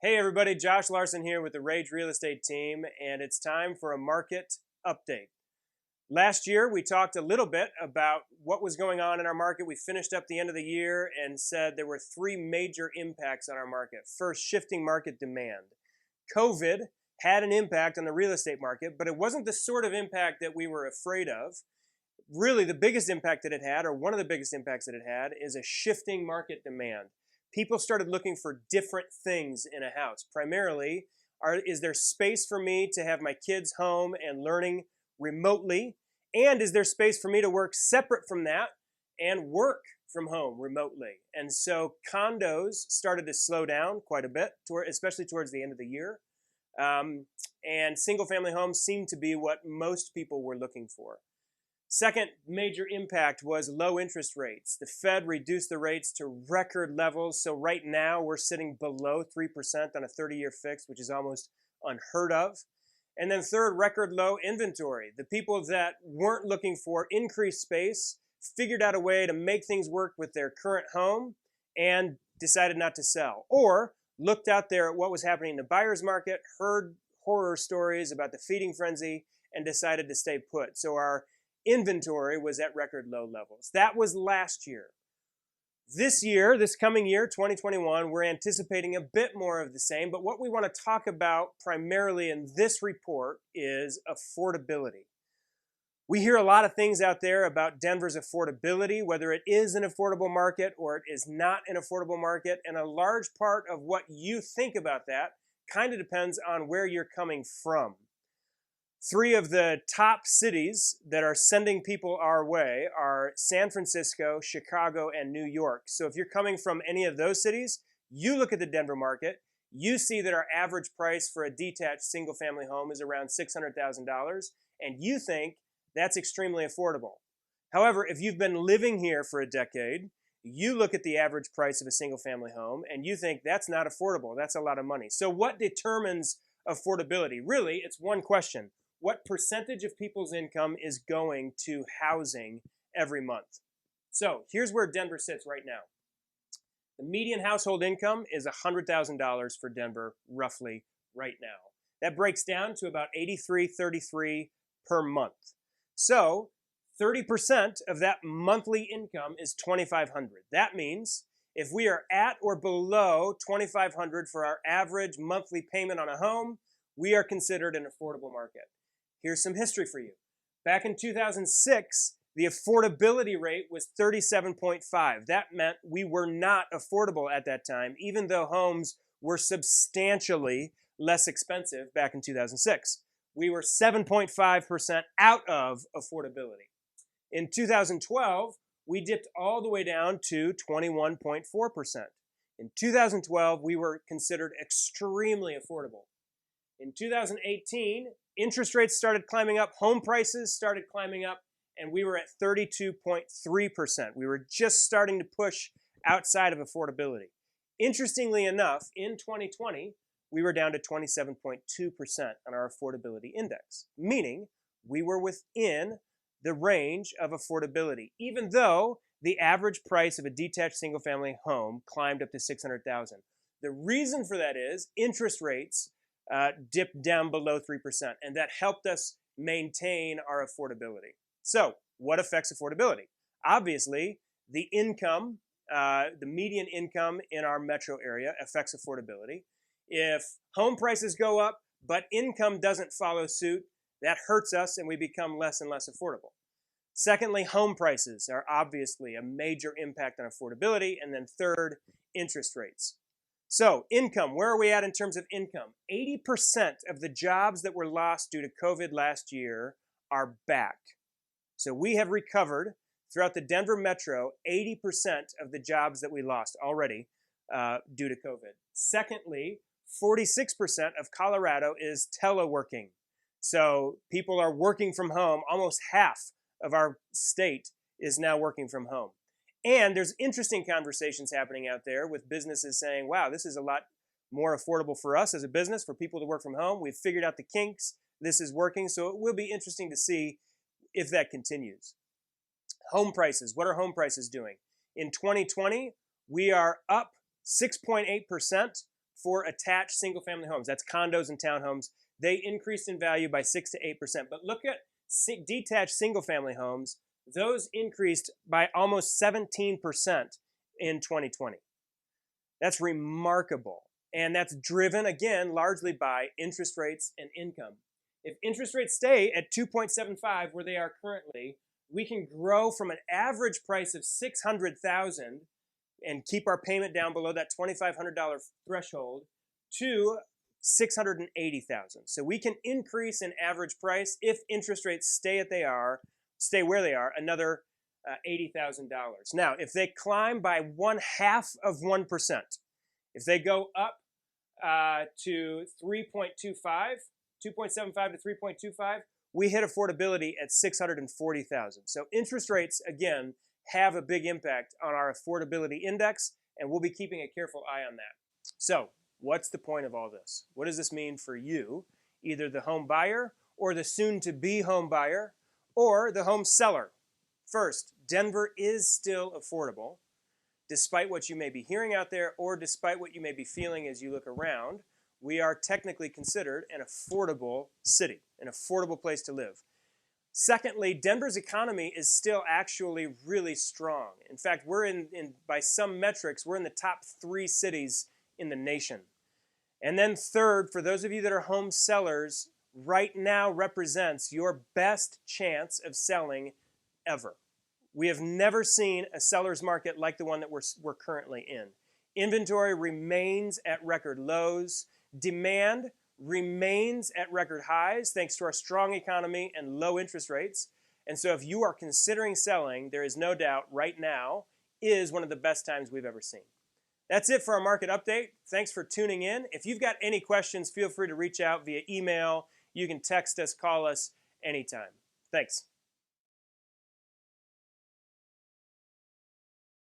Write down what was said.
Hey everybody, Josh Larson here with the Rage Real Estate team, and it's time for a market update. Last year, we talked a little bit about what was going on in our market. We finished up the end of the year and said there were three major impacts on our market. First, shifting market demand. COVID had an impact on the real estate market, but it wasn't the sort of impact that we were afraid of. Really, the biggest impact that it had, or one of the biggest impacts that it had, is a shifting market demand. People started looking for different things in a house. Primarily, is there space for me to have my kids home and learning remotely? And is there space for me to work separate from that and work from home remotely? And so condos started to slow down quite a bit, especially towards the end of the year. And single family homes seemed to be what most people were looking for. Second major impact was low interest rates. The Fed reduced the rates to record levels. So right now we're sitting below 3% on a 30-year fix, which is almost unheard of. And then third, record low inventory. The people that weren't looking for increased space figured out a way to make things work with their current home and decided not to sell. Or looked out there at what was happening in the buyer's market, heard horror stories about the feeding frenzy, and decided to stay put. So our inventory was at record low levels. That was last year. This year, this coming year, 2021, we're anticipating a bit more of the same, but what we want to talk about primarily in this report is affordability. We hear a lot of things out there about Denver's affordability, whether it is an affordable market or it is not an affordable market, and a large part of what you think about that kind of depends on where you're coming from. Three of the top cities that are sending people our way are San Francisco, Chicago, and New York. So if you're coming from any of those cities, you look at the Denver market, you see that our average price for a detached single-family home is around $600,000, and you think that's extremely affordable. However, if you've been living here for a decade, you look at the average price of a single-family home, and you think that's not affordable, that's a lot of money. So what determines affordability? Really, it's one question. What percentage of people's income is going to housing every month? So here's where Denver sits right now. The median household income is $100,000 for Denver, roughly right now. That breaks down to about $83.33 per month. So 30% of that monthly income is $2,500. That means if we are at or below $2,500 for our average monthly payment on a home, we are considered an affordable market. Here's some history for you. Back in 2006, the affordability rate was 37.5. That meant we were not affordable at that time, even though homes were substantially less expensive back in 2006. We were 7.5% out of affordability. In 2012, we dipped all the way down to 21.4%. In 2012, we were considered extremely affordable. In 2018, interest rates started climbing up, home prices started climbing up, and we were at 32.3%. We were just starting to push outside of affordability. Interestingly enough, in 2020, we were down to 27.2% on our affordability index, meaning we were within the range of affordability, even though the average price of a detached single-family home climbed up to $600,000. The reason for that is interest rates dipped down below 3%, and that helped us maintain our affordability. So what affects affordability? Obviously, the income, the median income in our metro area affects affordability. If home prices go up, but income doesn't follow suit, that hurts us and we become less and less affordable. Secondly, home prices are obviously a major impact on affordability. And then third, interest rates. So income, where are we at in terms of income? 80% of the jobs that were lost due to COVID last year are back. So we have recovered throughout the Denver metro 80% of the jobs that we lost already due to COVID. Secondly, 46% of Colorado is teleworking. So people are working from home. Almost half of our state is now working from home. And there's interesting conversations happening out there with businesses saying, wow, this is a lot more affordable for us as a business, for people to work from home. We've figured out the kinks. This is working. So it will be interesting to see if that continues. Home prices. What are home prices doing? In 2020, we are up 6.8% for attached single-family homes. That's condos and townhomes. They increased in value by 6 to 8%. But look at detached single-family homes. Those increased by almost 17% in 2020. That's remarkable. And that's driven, again, largely by interest rates and income. If interest rates stay at 2.75 where they are currently, we can grow from an average price of $600,000 and keep our payment down below that $2,500 threshold to $680,000. So we can increase in average price if interest rates stay where they are, another $80,000. Now, if they climb by 0.5%, if they go up to 3.25, 2.75 to 3.25, we hit affordability at $640,000. So interest rates, again, have a big impact on our affordability index, and we'll be keeping a careful eye on that. So what's the point of all this? What does this mean for you, either the home buyer or the soon-to-be home buyer or the home seller? First, Denver is still affordable, despite what you may be hearing out there or despite what you may be feeling as you look around. We are technically considered an affordable city, an affordable place to live. Secondly, Denver's economy is still actually really strong. In fact, we're by some metrics, we're in the top 3 cities in the nation. And then third, for those of you that are home sellers, right now represents your best chance of selling ever. We have never seen a seller's market like the one that we're currently in. Inventory remains at record lows. Demand remains at record highs thanks to our strong economy and low interest rates. And so if you are considering selling, there is no doubt right now is one of the best times we've ever seen. That's it for our market update. Thanks for tuning in. If you've got any questions, feel free to reach out via email. You can text us, call us anytime. Thanks.